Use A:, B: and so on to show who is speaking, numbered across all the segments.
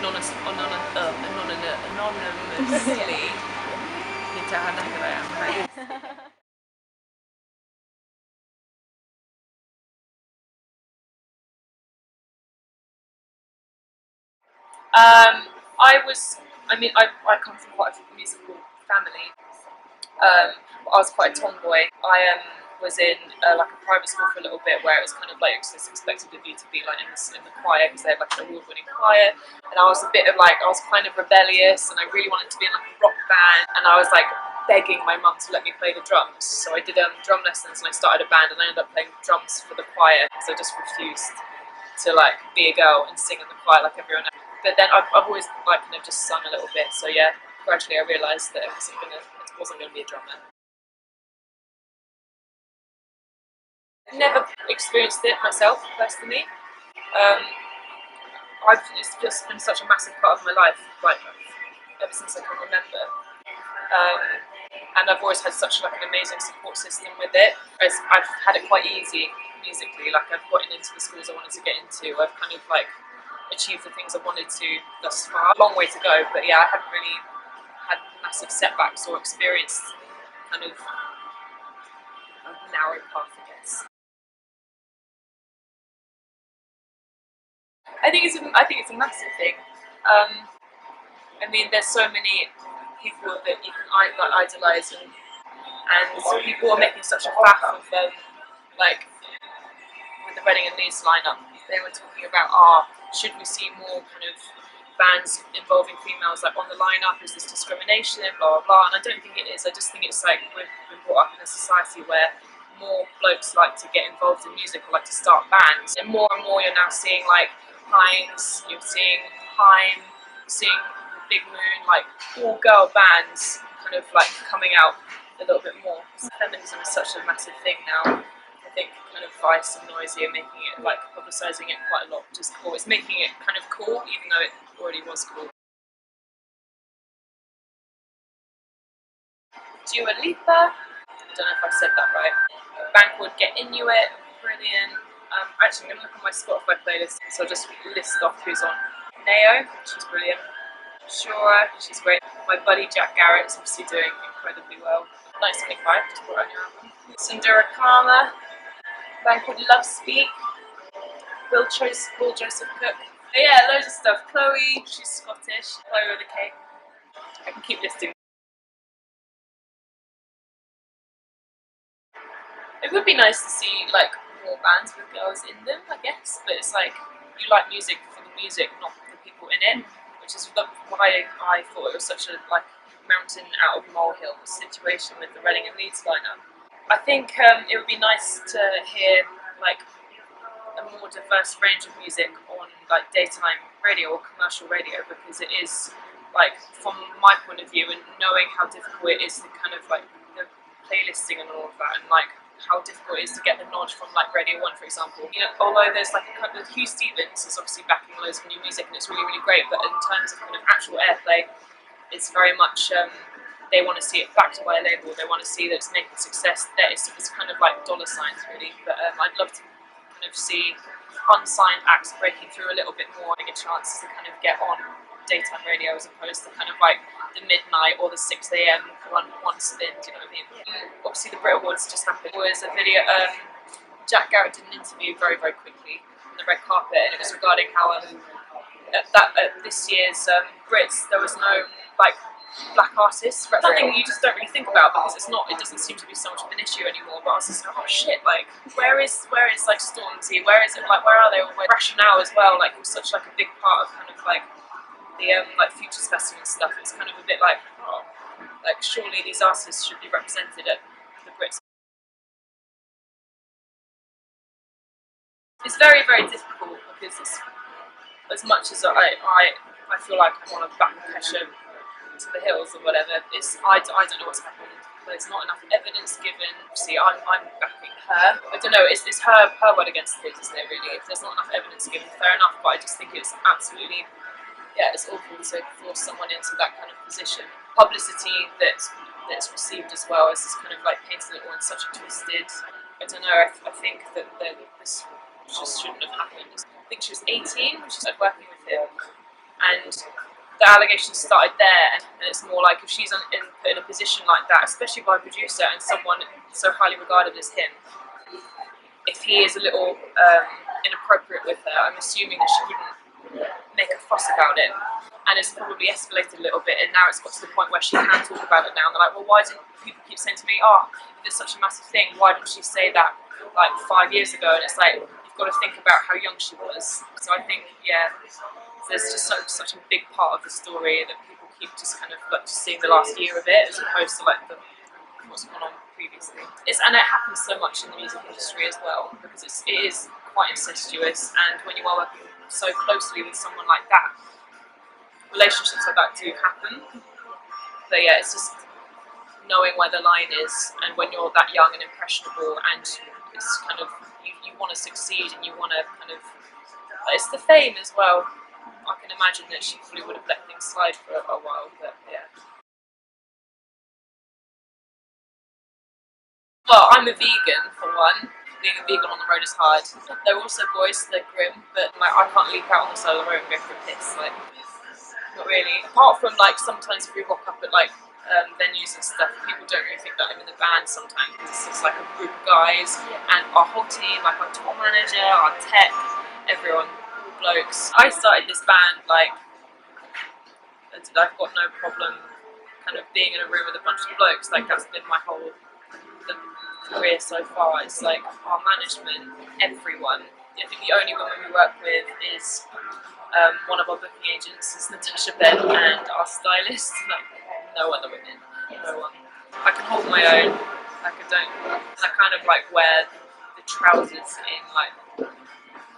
A: anonymously into how knackered I am. I come from quite a musical family. I was quite a tomboy. I was in like a private school for a little bit where it was kind of like just expected of you to be like in the choir because they had like an award-winning choir, and I was a bit of like I was kind of rebellious and I really wanted to be in like a rock band, and I was like begging my mum to let me play the drums. So I did drum lessons and I started a band and I ended up playing drums for the choir because I just refused to like be a girl and sing in the choir like everyone else. But then I've always like kind of just sung a little bit. So yeah, gradually I realised that it wasn't gonna be a drummer. Never experienced it myself personally. Um, it's just been such a massive part of my life, like ever since I can remember. Um, and I've always had such like an amazing support system with it. I've had it quite easy musically. Like I've gotten into the schools I wanted to get into. I've kind of like achieved the things I wanted to thus far. Long way to go, but yeah, I haven't really had massive setbacks or experienced kind of a narrow path, I guess. I think it's a massive thing. I mean, there's so many people that you can idolise, and people are making such a faff of them. Like with the Reading and Leeds lineup, they were talking about, should we see more kind of bands involving females like on the lineup? Is this discrimination? Blah blah blah. And I don't think it is. I just think it's like we've been brought up in a society where more blokes like to get involved in music or like to start bands, and more you're now seeing like Hines, you're seeing Haim, seeing Big Moon, like all girl bands kind of like coming out a little bit more. Feminism is such a massive thing now. I think kind of Vice and Noisy are making it, like publicising it quite a lot, which is cool. It's making it kind of cool, even though it already was cool. Dua Lipa, I don't know if I said that right. A band called Get Inuit, brilliant. Actually, I'm going to look at my Spotify playlist, so I'll just list off who's on. Neo, she's brilliant. Shura, she's great. My buddy Jack Garrett's obviously doing incredibly well. 1975, just brought out a new album. Sundara Karma, a band called Love Speak. Will Joseph Cook. But yeah, loads of stuff. Chloe, she's Scottish. Chloe with a K. I can keep listing. It would be nice to see like more bands with girls in them, I guess. But it's like you like music for the music, not for the people in it, which is why I thought it was such a like mountain out of molehill situation with the Reading and Leeds lineup. I think it would be nice to hear like a more diverse range of music on like daytime radio or commercial radio, because it is like from my point of view and knowing how difficult it is to kind of like the playlisting and all of that, and like how difficult it is to get the nod from like Radio 1 for example. You know, although there's like a couple of Hugh Stevens is obviously backing loads of new music and it's really really great, but in terms of kind of actual airplay, it's very much they want to see it backed by a label. They want to see that it's making success. That it's kind of like dollar signs really. But I'd love to kind of see unsigned acts breaking through a little bit more, getting a chance to kind of get on daytime radio as opposed to kind of like the midnight or the 6 a.m. one spin. Do you know what I mean? Obviously, the Brit Awards just happened. It was a video. Jack Garrett did an interview very very quickly on the red carpet, and it was regarding how at this year's Brits there was no like black artists. Something you just don't really think about because it doesn't seem to be so much of an issue anymore. But I was just like, oh shit, like where is like Stormzy? Where is it? Like where are they? Rationale as well. Like it was such like a big part of kind of like the like Futures Festival and stuff. It's kind of a bit like, like surely these artists should be represented at the Brits. It's very very difficult because it's, as much as I feel like I want to back Kesha to the hills or whatever, I don't know what's happened. There's not enough evidence given. See, I'm backing her. I don't know. It's her word against his, isn't it? Really, if there's not enough evidence given, fair enough. But I just think it's absolutely, it's awful to force someone into that kind of position. Publicity that's received as well is just kind of like painting it all in such a twisted. I don't know. I think that this just shouldn't have happened. I think she was 18 when she started working with him. and the allegations started there, and it's more like if she's put in a position like that, especially by a producer and someone so highly regarded as him, if he is a little inappropriate with her, I'm assuming that she wouldn't make a fuss about it, and it's probably escalated a little bit, and now it's got to the point where she can talk about it now, and they're like, well, why didn't people keep saying to me, oh, if it's such a massive thing, why didn't she say that like 5 years ago? And it's like, you've got to think about how young she was. So I think, yeah, there's just such a big part of the story that people keep just kind of like just seeing the last year of it as opposed to like what's gone on previously. And it happens so much in the music industry as well, because it is quite incestuous, and when you are working so closely with someone like that, relationships like that do happen. But yeah, it's just knowing where the line is, and when you're that young and impressionable, and it's kind of you want to succeed and you want to kind of it's the fame as well. I can imagine that she probably would have let things slide for a while, but yeah. Well, I'm a vegan for one. Being a vegan on the road is hard. They're also boys, so they're grim, but like I can't leap out on the side of the road and go for a piss. Like, not really. Apart from like sometimes if we rock up at like venues and stuff, people don't really think that I'm in the band sometimes because it's just like a group of guys and our whole team, like our tour manager, our tech, everyone. Blokes. I started this band like I've got no problem kind of being in a room with a bunch of blokes. Like that's been my whole career so far. It's like our management, everyone. I think the only woman we work with is one of our booking agents, is Natasha Ben, and our stylist. Like no other women, no one. I can hold my own. Like I kind of like wear the trousers in like.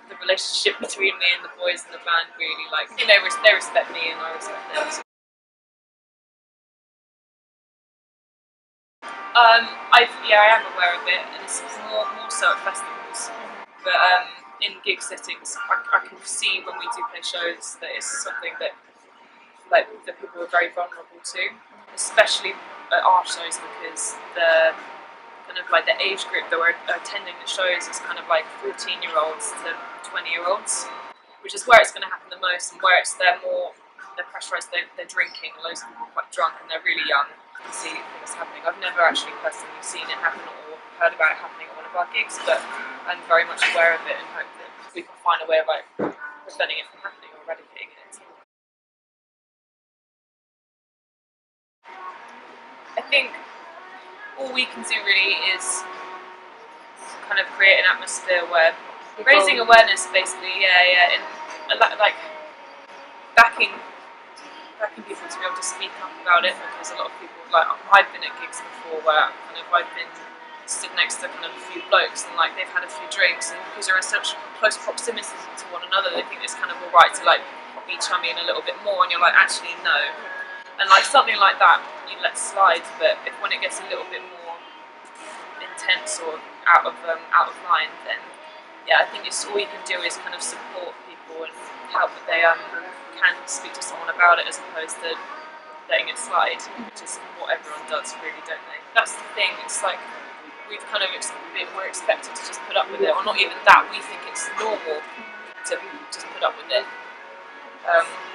A: The relationship between me and the boys in the band really, like, you know, they respect me and I respect them. So. I am aware of it, and it's more so at festivals. But in gig settings, I can see when we do play shows that it's something that people are very vulnerable to, especially at our shows, because the kind of like the age group that were attending the shows is kind of like 14-year-olds to 20-year-olds, which is where it's going to happen the most, and where they're pressurised, they're drinking, and loads of people are quite drunk and they're really young. You can see things happening. I've never actually personally seen it happen or heard about it happening at one of our gigs, but I'm very much aware of it and hope that we can find a way of like preventing it from happening or eradicating it. I think all we can do really is kind of create an atmosphere where raising awareness, basically, and like backing people to be able to speak up about it, because a lot of people, like I've been at gigs before where I've been stood next to kind of a few blokes and like they've had a few drinks, and because they're in such close proximity to one another, they think it's kind of alright to like be chummy in a little bit more, and you're like, actually no. And like something like that you let slide, but when it gets a little bit more intense or out of line, then yeah, I think it's all you can do is kind of support people and help that they can speak to someone about it, as opposed to letting it slide, which is what everyone does, really, don't they? That's the thing. It's like we're expected to just put up with it, or not even that. We think it's normal to just put up with it.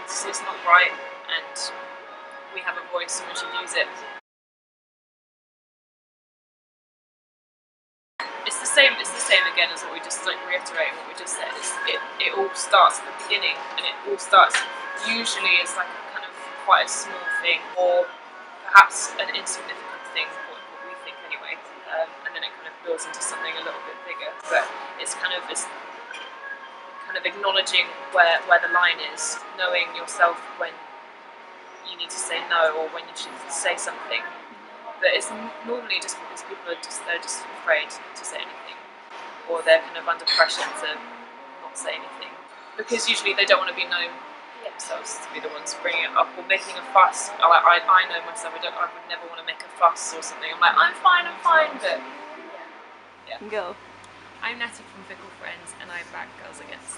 A: It's not right, and we have a voice and we should use it. It's the same again as what we just like reiterating what we just said. It all starts at the beginning, and it all starts usually as like a kind of quite a small thing, or perhaps an insignificant thing, what we think anyway, and then it kind of builds into something a little bit bigger. But it's kind of acknowledging where the line is, knowing yourself when you need to say no or when you should say something. But it's normally just because people are they're just afraid to say anything, or they're kind of under pressure to not say anything, because usually they don't want to be known themselves to be the ones bringing it up or making a fuss. I know myself. I would never want to make a fuss or something. I'm like, I'm fine, but yeah.
B: Go.
A: I'm Natti from Fickle Friends, and I back Girls Against.